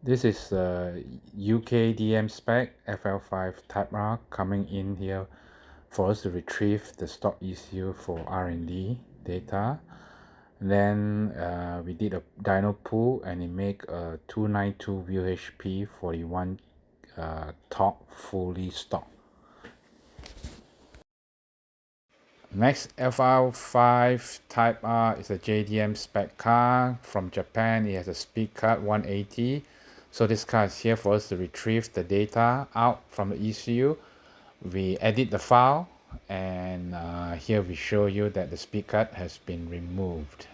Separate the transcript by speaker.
Speaker 1: This is the UKDM spec FL5 type R coming in here for us to retrieve the stock ECU for R&D data. And then we did a dyno pull and it make a 292 VHP 41 torque fully stock. Next FL5 type R is a JDM spec car from Japan. It has a speed cut 180. So this car is here for us to retrieve the data out from the ECU. We edit the file and here we show you that the speed cut has been removed.